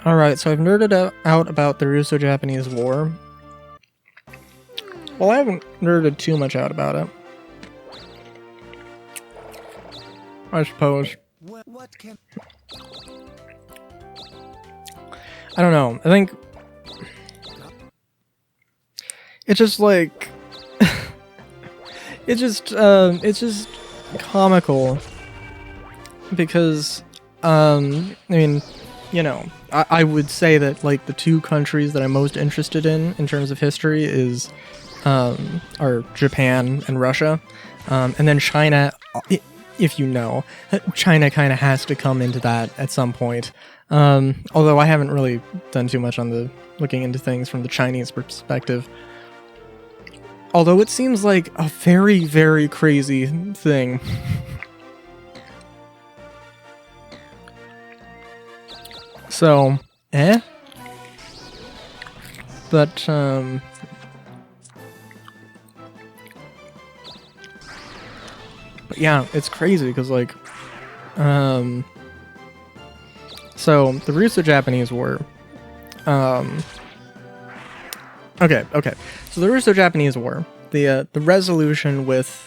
Alright, so I've nerded out about the Russo-Japanese War. Well, I haven't nerded too much out about it, I suppose. I don't know, I think it's just like it's just comical because I mean, you know, I would say that like the two countries that I'm most interested in terms of history is are Japan and Russia, and then China. If you know, China kind of has to come into that at some point. Although I haven't really done too much on the looking into things from the Chinese perspective. Although it seems like a very, very crazy thing. So, But, yeah, it's crazy because, like, so the Russo-Japanese War, okay, so the Russo-Japanese War, the resolution with,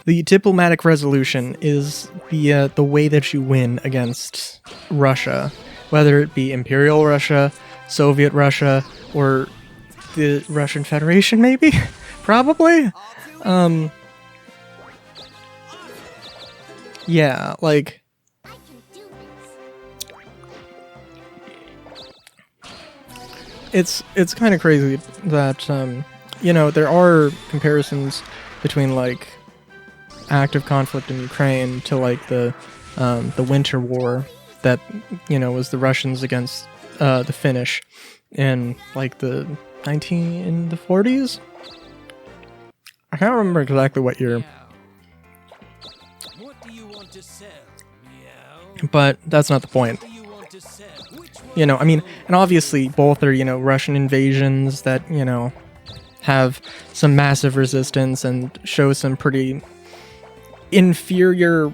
the diplomatic resolution is the way that you win against Russia, whether it be Imperial Russia, Soviet Russia, or the Russian Federation, maybe? Probably? Yeah, like... It's kind of crazy that, you know, there are comparisons between, like, active conflict in Ukraine to, like, the Winter War that, you know, was the Russians against the Finnish in, like, the 40s? I can't remember exactly what year. But that's not the point. You know, I mean, and obviously both are, you know, Russian invasions that, you know, have some massive resistance and show some pretty inferior,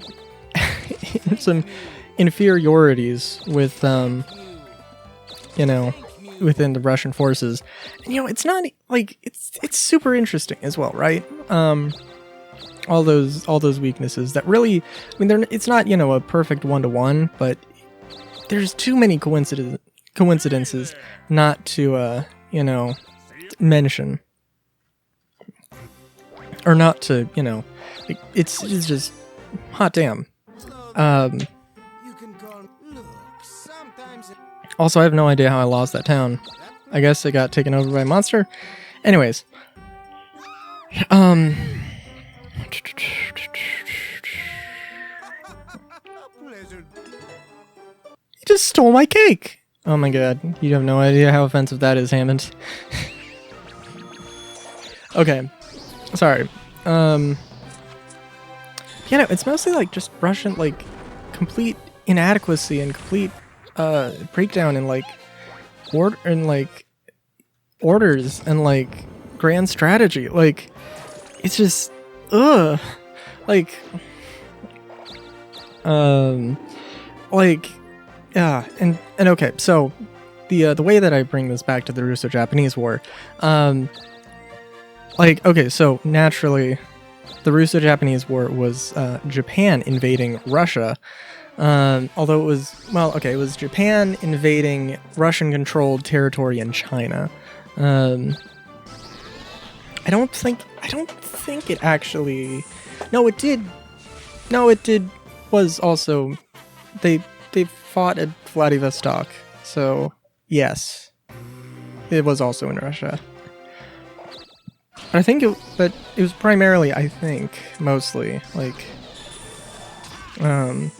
some inferiorities with, you know, within the Russian forces. And, you know, it's not, like, it's super interesting as well, right? All those weaknesses that really, I mean, it's not, you know, a perfect one-to-one, but there's too many coincidences not to, you know, mention. Or not to, you know, it's just hot damn. Also, I have no idea how I lost that town. I guess it got taken over by a monster. Anyways. You just stole my cake! Oh my god, you have no idea how offensive that is, Hammond. Okay, sorry. You know, it's mostly like just Russian, like, complete inadequacy and complete breakdown in like orders and like grand strategy. Like, it's just like yeah, and okay, so the way that I bring this back to the Russo-Japanese War, like, okay, so naturally the Russo-Japanese War was Japan invading Russia, although it was, well, okay, it was Japan invading Russian-controlled territory in China. I don't think it actually, no, it did was also, they fought at Vladivostok, so yes, it was also in Russia. But I think it was primarily, I think, mostly, like, in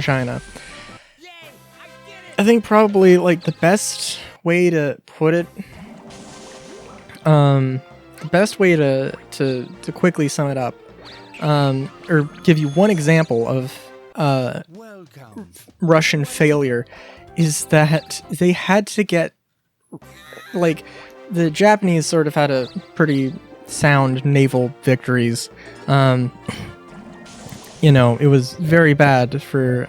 China. I think probably, like, the best way to put it, the best way to quickly sum it up, or give you one example of Russian failure, is that they had to get, like, the Japanese sort of had a pretty sound naval victories, you know, it was very bad for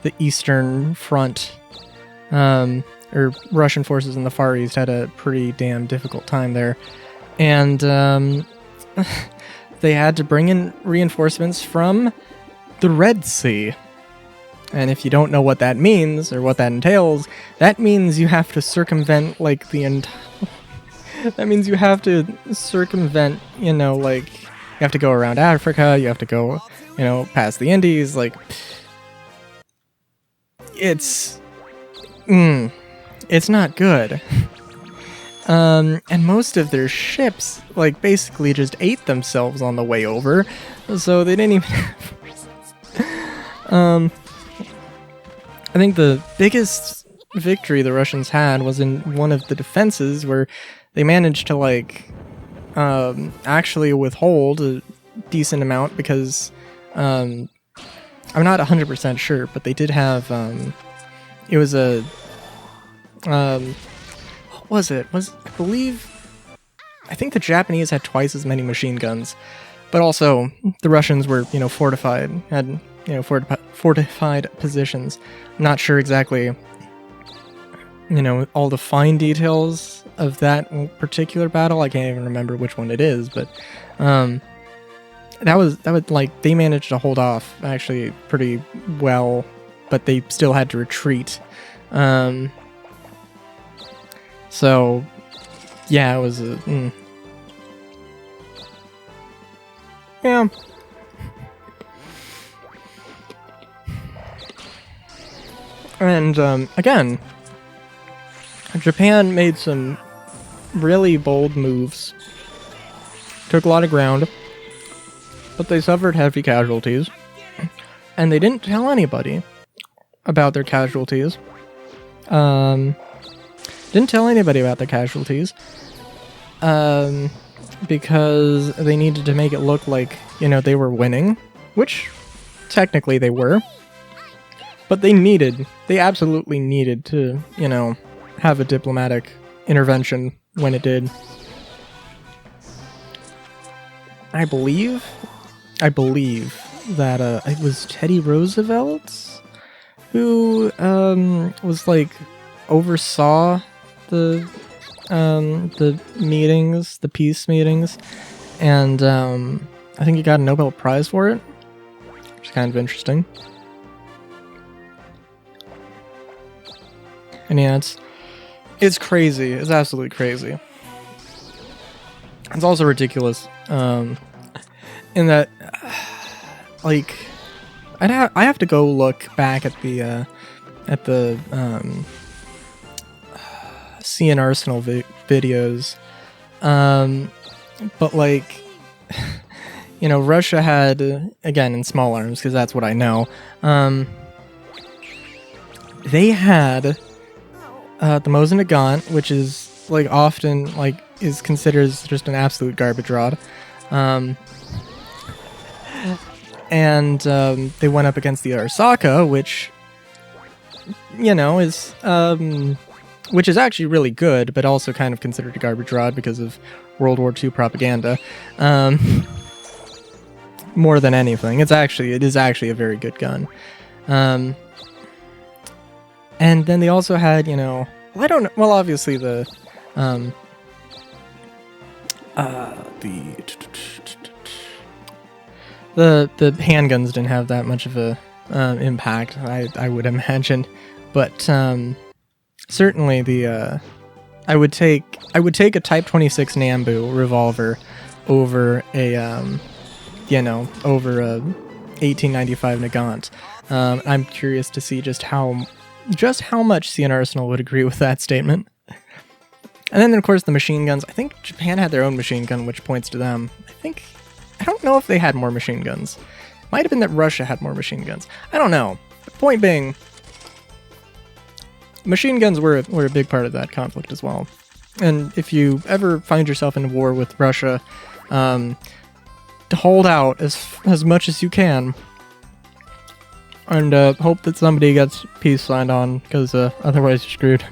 the Eastern Front, or Russian forces in the Far East had a pretty damn difficult time there. And they had to bring in reinforcements from the Red Sea. And if you don't know what that means, or what that entails, that means you have to circumvent, like, the entire... that means you have to circumvent, you know, like, you have to go around Africa, you have to go, you know, past the Indies, like... It's not good. And most of their ships, like, basically just ate themselves on the way over, so they didn't even have... I think the biggest victory the Russians had was in one of the defenses where they managed to, like, actually withhold a decent amount because, I'm not 100% sure, but they did have, it was a, what was it? I think the Japanese had twice as many machine guns, but also the Russians were, you know, fortified, had, you know, fortified positions. I'm not sure exactly, you know, all the fine details of that particular battle. I can't even remember which one it is, but that was like, they managed to hold off actually pretty well, but they still had to retreat. So yeah, it was yeah. And again, Japan made some really bold moves, took a lot of ground, but they suffered heavy casualties, and they didn't tell anybody about their casualties. Didn't tell anybody about their casualties, because they needed to make it look like, you know, they were winning, which technically they were. But they absolutely needed to, you know, have a diplomatic intervention when it did. I believe that it was Teddy Roosevelt who was, like, oversaw the meetings, the peace meetings, and I think he got a Nobel Prize for it, which is kind of interesting. And yeah, it's crazy. It's absolutely crazy. It's also ridiculous, in that, like, I have to go look back at the Sea and Arsenal videos, but, like, you know, Russia had, again, in small arms, because that's what I know, they had the Mosin Nagant, which is, like, often, like, is considered just an absolute garbage rod. And they went up against the Arasaka, which, you know, is which is actually really good, but also kind of considered a garbage rod because of World War II propaganda. More than anything, it is actually a very good gun. And then they also had, you know, well, obviously the handguns didn't have that much of a impact, I would imagine, but certainly the I would take a Type 26 Nambu revolver over a you know, over a 1895 Nagant. I'm curious to see just how much Sea and Arsenal would agree with that statement. And then, of course, the machine guns. I think Japan had their own machine gun, which points to them. I don't know if they had more machine guns. Might have been that Russia had more machine guns. I don't know. The point being, machine guns were a big part of that conflict as well. And if you ever find yourself in a war with Russia, to hold out as much as you can, and hope that somebody gets peace signed on, because otherwise you're screwed.